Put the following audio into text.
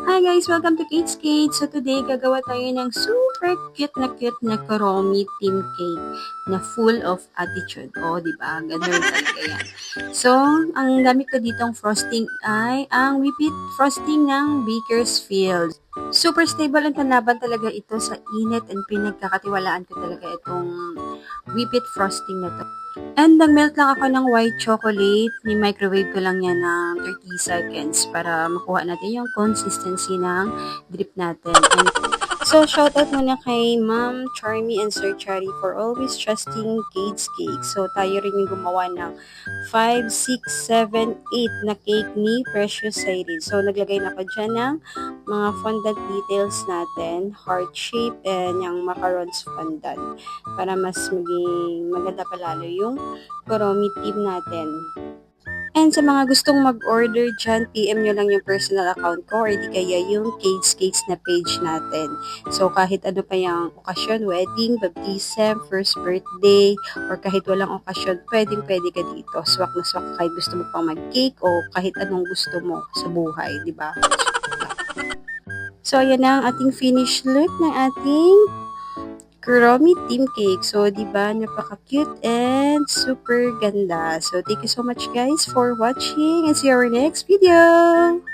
Hi guys! Welcome to Kate's Cake. So today, gagawa tayo ng super cute na Kuromi Team Cake na full of attitude. O, di ba? Ganun talaga yan. So, ang gamit ko ditong frosting ay ang whipped frosting ng Bakersfield. Super stable ang tanaban talaga ito sa init and pinagkakatiwalaan ko talaga itong whipped frosting na to. And nag-melt lang ako ng white chocolate. Ni-microwave ko lang yan ng 30 seconds para makuha natin yung consistency ng drip natin. And so, shoutout muna kay Ma'am Charmy and Sir Chari for always trusting Kate's Cake. So, tayo rin yung gumawa ng 5, 6, 7, 8 na cake ni Precious Cyril. So, naglagay na ako dyan ng mga fondant details natin, heart shape, and yung macarons fondant para mas maging maganda palalo yung Kuromi team natin. And sa mga gustong mag-order dyan, PM nyo lang yung personal account ko or di kaya yung Kate's Cakes na page natin. So kahit ano pa yung okasyon, wedding, baptism, first birthday, or kahit walang okasyon, pwede ka dito. Swak na swak kahit gusto mo pang mag-cake o kahit anong gusto mo sa buhay, di ba? So ayan na ang ating finished look ng ating Kuromi Team Cake. So, di ba, napaka-cute and super ganda. So, thank you so much guys for watching and see you our next video!